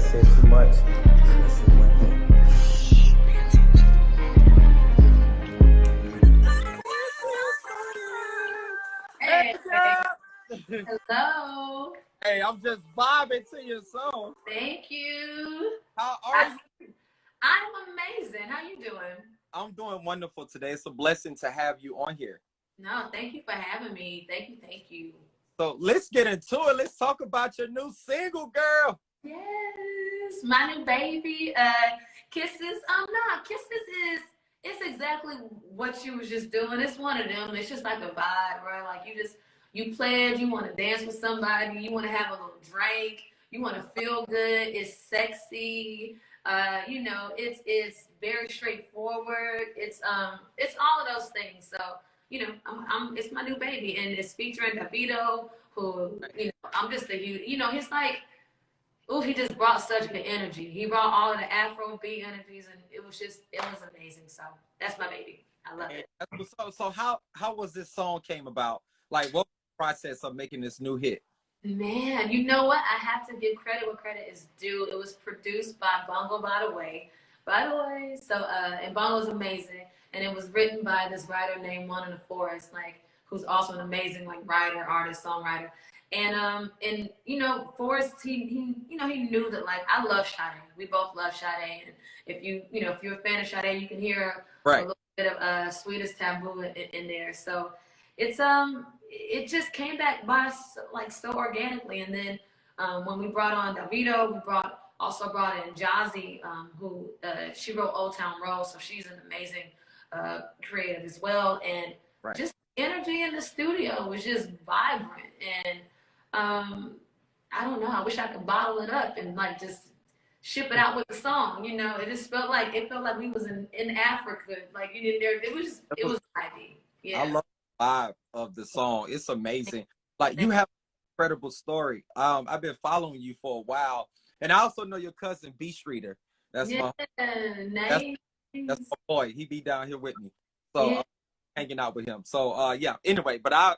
said too much. Let's see what Hey, Hey, hello. hey, I'm just vibing to your song. Thank you. How are you? I'm amazing. How you doing? I'm doing wonderful today. It's a blessing to have you on here. No, thank you for having me. Thank you, thank you. So let's get into it. Let's talk about your new single, girl. Yes, my new baby. Kisses. No, Kisses is it's exactly what you was just doing. It's one of them. It's just like a vibe, right? Like you pledge, you want to dance with somebody, you want to have a little drink, you want to feel good. It's sexy. It's very straightforward. It's all of those things. So it's my new baby, and it's featuring Davido, who I'm just a huge, he's like. Oh, he just brought such good energy. He brought all of the Afro beat energies, and it was amazing. So that's my baby. I love it. So how was this song came about? Like, what was the process of making this new hit? Man, you know what? I have to give credit where credit is due. It was produced by Bongo, by the way. So, and Bongo's amazing. And it was written by this writer named One in the Forest, like, who's also an amazing, like, writer, artist, songwriter. And Forrest, he knew that, like, I love Sade. We both love Sade. And if you're a fan of Sade, you can hear a little bit of Sweetest Taboo in there. So it just came back by so organically. And then when we brought on Davido, we also brought in Jazzy, who she wrote Old Town Road, so she's an amazing creative as well. And just energy in the studio was just vibrant. And I don't know. I wish I could bottle it up and like just ship it out with the song. It just felt like we was in Africa. Like it was vibey. Yeah. I love the vibe of the song. It's amazing. Like, you have an incredible story. I've been following you for a while, and I also know your cousin B Streeter. That's my boy. He be down here with me, so hanging out with him. So yeah. Anyway, but I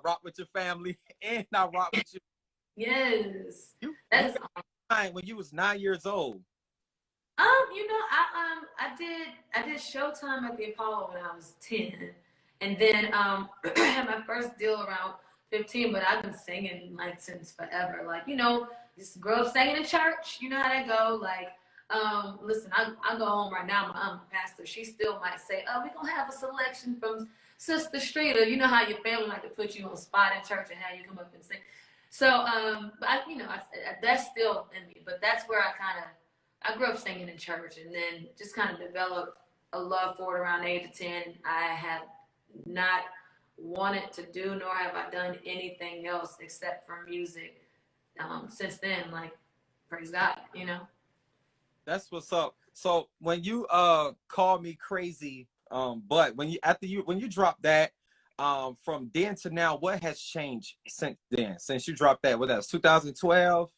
rock with your family, and I rock with you. Yes. That's when you was 9 years old. I did Showtime at the Apollo when I was 10, and then I had my first deal around 15. But I've been singing like since forever. Like just grew up singing in church. You know how that go. Like listen, I go home right now. My pastor, she still might say, "Oh, we're gonna have a selection from Sister Streeter." You know how your family like to put you on spot in church and have you come up and sing. So, that's still in me, but that's where I grew up singing in church, and then just kind of developed a love for it around the age of 10. I have not wanted to do, nor have I done anything else except for music since then. Like, praise God, That's what's up. So when you call me crazy, but when you drop that, from then to now, what has changed since then? Since you dropped that, what that was 2012?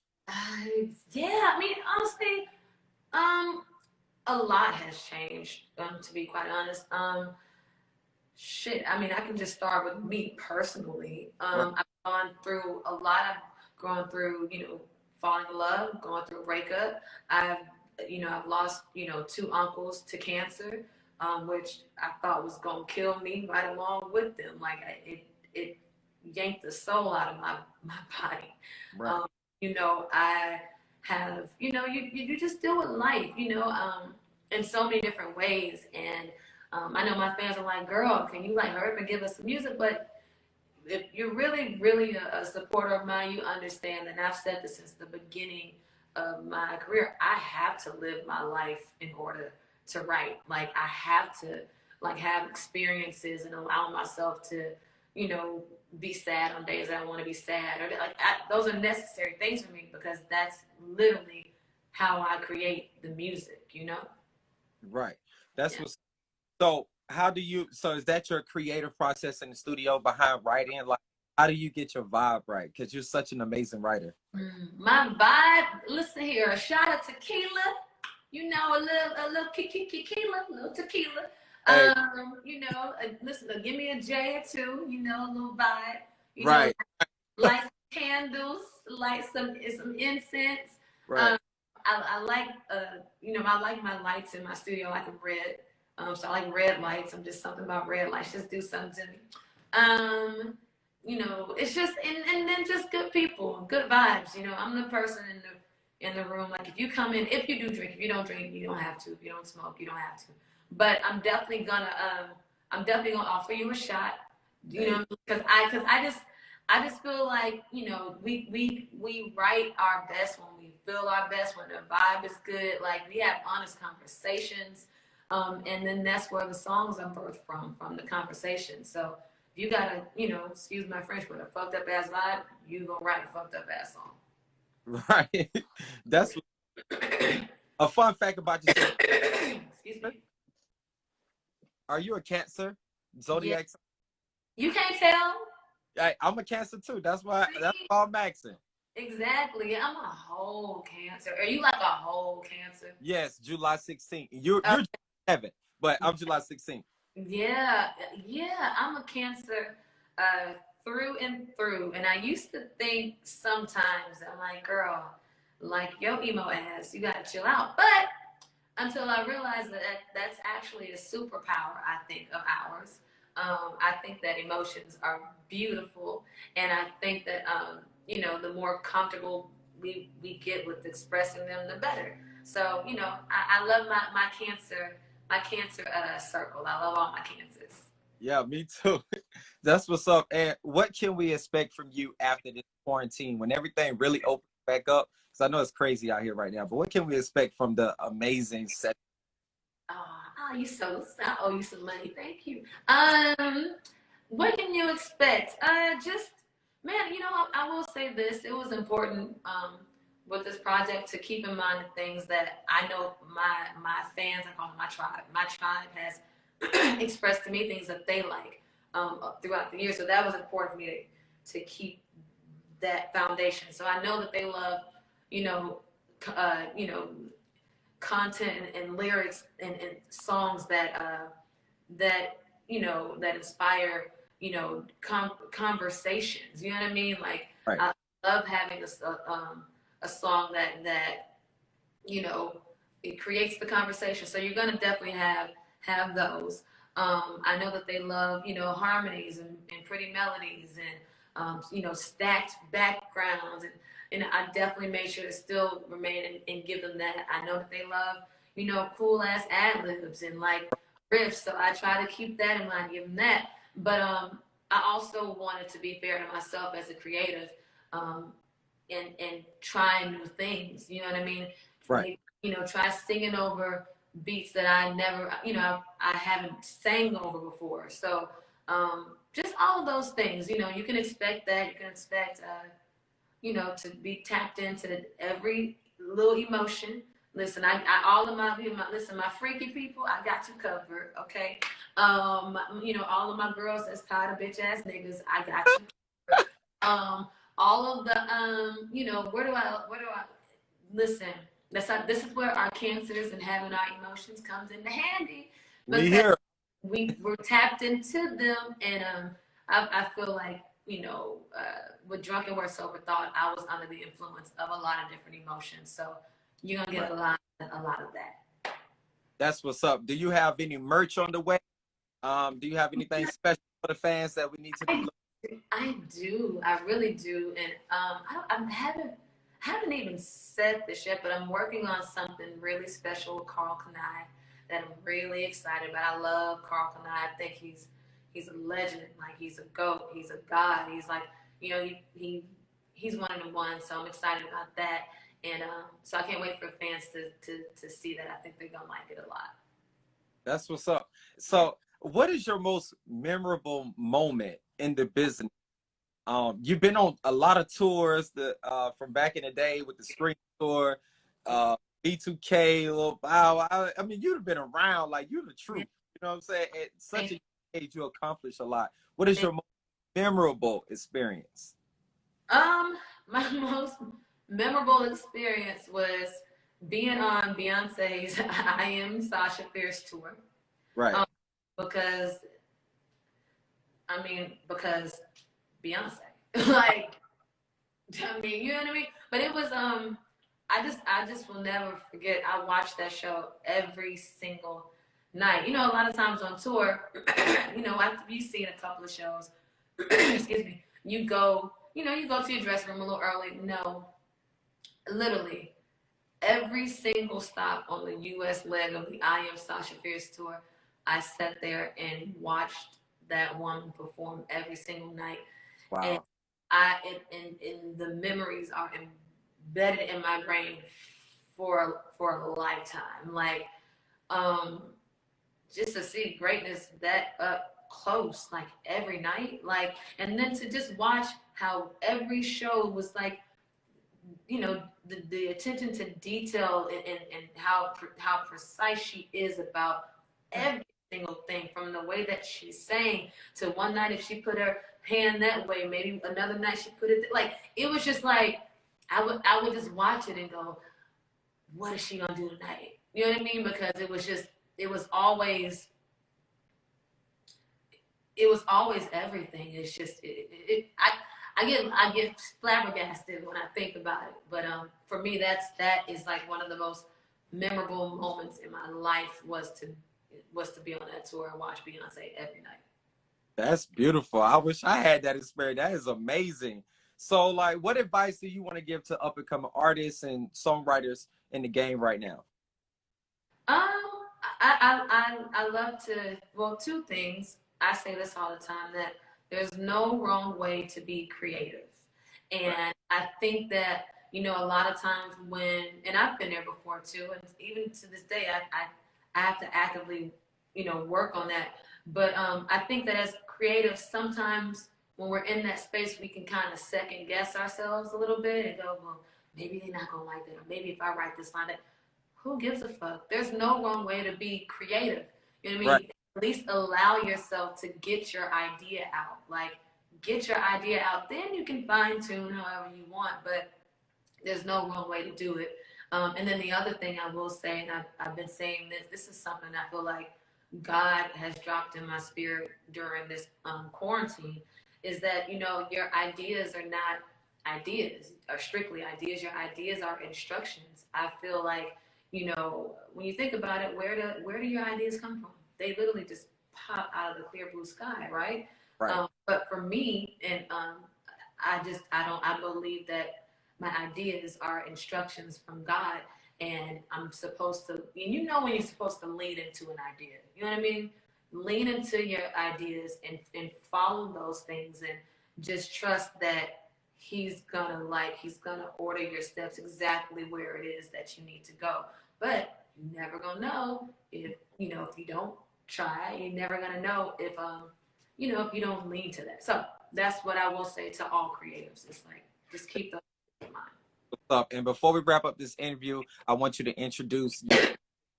Yeah, I mean, honestly, a lot has changed. To be quite honest, I mean, I can just start with me personally. I've gone through a lot. I've gone through, falling in love, going through a breakup. I've lost, 2 uncles to cancer. Which I thought was gonna kill me right along with them. Like it yanked the soul out of my body. Right. I have, you just deal with life, in so many different ways. And I know my fans are like, "Girl, can you like hurry up and give us some music?" But if you're really, really a supporter of mine, you understand, and I've said this since the beginning of my career. I have to live my life in order to write. Like, I have to have experiences and allow myself to, be sad on days that I want to be sad, or those are necessary things for me, because that's literally how I create the music, Right. That's what's. So is that your creative process in the studio behind writing? Like, how do you get your vibe right? Because you're such an amazing writer. My vibe, listen here, a shot of tequila, a little tequila, a little tequila. Hey. Listen, give me a J or two, a little vibe. Right. Light some candles, light some incense. Right. I like you know, I like my lights in my studio. I like them red. So I like red lights. I'm just something about red lights. Just do something to me. You know, it's just and then just good people, good vibes. You know, I'm the person in the room. Like if you come in, if you do drink, if you don't drink, you don't have to. If you don't smoke, you don't have to. But I'm definitely gonna offer you a shot. You know, because I just feel like, you know, we write our best when we feel our best, when the vibe is good. Like we have honest conversations. And then that's where the songs are birthed from the conversation. So you gotta, you know, excuse my French, but a fucked up ass vibe, you gonna write a fucked up ass song. Right. That's a fun fact about yourself. Excuse me. Are you a Cancer? Zodiac? Yeah. You can't tell? I'm a Cancer too. That's why I'm maxing. Exactly. I'm a whole Cancer. Are you like a whole Cancer? Yes, July 16th. You're July 7th, but I'm July 16th. Yeah, I'm a Cancer through and through. And I used to think sometimes, I'm like, girl, like yo emo ass, you gotta chill out. But until I realized that that's actually a superpower, I think, of ours. I think that emotions are beautiful, and I think that you know, the more comfortable we get with expressing them, the better. So, you know, I love my Cancer circle. I love all my Cancers. Yeah, me too. That's what's up. And what can we expect from you after this quarantine when everything really opens back up? Because I know it's crazy out here right now, but what can we expect from the amazing set? Oh, you so I owe you some money. Thank you. What can you expect? Just man, you know, I will say this. It was important with this project to keep in mind the things that I know my fans, I call them my tribe. My tribe has expressed to me things that they like throughout the year. So that was important for me to keep that foundation. So I know that they love, you know, content and lyrics and songs that you know, that inspire, you know, conversations. You know what I mean? Like Right. I love having a song that you know, it creates the conversation. So you're gonna definitely have those. I know that they love, you know, harmonies and pretty melodies and you know, stacked backgrounds and I definitely made sure to still remain and give them that. I know that they love, you know, cool ass ad libs and like riffs. So I try to keep that in mind, give them that. But I also wanted to be fair to myself as a creative and trying new things. You know what I mean? Right. You know, try singing over beats that I never, you know, I haven't sang over before. So just all of those things, you know, you can expect that. You can expect, you know, to be tapped into every little emotion. Listen, I all of my listen, my freaky people, I got you covered, okay? You know, all of my girls that's tired of bitch ass niggas, I got you covered. All of the you know, where do I listen? This is where our Cancers and having our emotions comes into handy. We here. We're tapped into them, and I feel like, you know, with Drunken Word Sober Thought, I was under the influence of a lot of different emotions. So you're gonna get a lot of that. That's what's up. Do you have any merch on the way? Do you have anything special for the fans that we need to? I do. I really do, and I haven't even said this yet, but I'm working on something really special with Carl Kanai that I'm really excited about. I love Carl Kanai. I think he's a legend. Like he's a goat. He's a god. He's like, you know, he's one of the ones. So I'm excited about that, and so I can't wait for fans to see that. I think they're gonna like it a lot. That's what's up. So, what is your most memorable moment in the business? You've been on a lot of tours from back in the day with the Screen Tour, B2K, Lil Bow. I mean, you've been around, like you're the truth. You know what I'm saying? At such a age, you accomplished a lot. What is your most memorable experience? My most memorable experience was being on Beyonce's I Am Sasha Fierce tour. Right. Because Beyonce. Like, I mean, you know what I mean? But it was, I I just will never forget. I watched that show every single night. You know, a lot of times on tour, you know, after you've seen a couple of shows, excuse me, you go, you know, you go to your dressing room a little early. No, literally, every single stop on the U.S. leg of the I Am Sasha Fierce tour, I sat there and watched that woman perform every single night. Wow. And and the memories are embedded in my brain for a lifetime. Like, just to see greatness that up close, like every night, like, and then to just watch how every show was like, you know, the attention to detail and how precise she is about every single thing, from the way that she sang to one night if she put her hand that way, maybe another night she put it like, it was just like I would just watch it and go, what is she gonna do tonight? You know what I mean? Because it was just, it was always everything. It's just I get flabbergasted when I think about it. But for me, that is like one of the most memorable moments in my life was to be on that tour and watch Beyonce every night. That's beautiful. I wish I had that experience. That is amazing. So, like, what advice do you want to give to up and coming artists and songwriters in the game right now? I love to, well, two things. I say this all the time, that there's no wrong way to be creative. And right. I think that, you know, a lot of times when, and I've been there before too, and even to this day, I have to actively, you know, work on that. But I think that as creatives, sometimes when we're in that space, we can kind of second guess ourselves a little bit and go, well, maybe they're not gonna like that, or maybe if I write this line, that who gives a fuck? There's no wrong way to be creative. You know what I mean? Right. At least allow yourself to get your idea out. Like, get your idea out, then you can fine tune however you want. But there's no wrong way to do it. And then the other thing I will say, and I've been saying this is something I feel like God has dropped in my spirit during this quarantine, is that, you know, your ideas are not ideas, are strictly ideas. Your ideas are instructions. I feel like, you know, when you think about it, where do your ideas come from? They literally just pop out of the clear blue sky, right? Right. But for me, and I believe that my ideas are instructions from God, and I'm supposed to, and you know when you're supposed to lean into an idea, you know what I mean? Lean into your ideas and follow those things, and just trust that he's gonna order your steps exactly where it is that you need to go. But you're never gonna know if you don't try. You're never gonna know if if you don't lean to that. So that's what I will say to all creatives. It's like, just keep those in mind. What's up? And before we wrap up this interview, I want you to introduce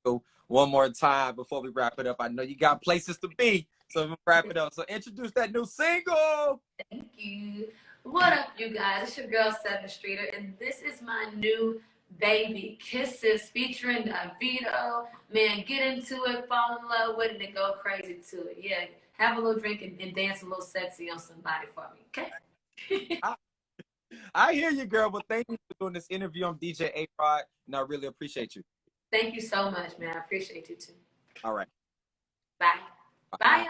you one more time before we wrap it up. I know you got places to be, so we'll wrap it up. So introduce that new single. Thank you. What up, you guys? It's your girl, Sevyn Streeter, and this is my new baby, Kisses, featuring Davido. Man, get into it, fall in love with it, and go crazy to it. Yeah, have a little drink and dance a little sexy on somebody for me, okay? I hear you, girl, but thank you for doing this interview. I'm DJ A-Rod, and I really appreciate you. Thank you so much, man. I appreciate you, too. All right. Bye. Bye.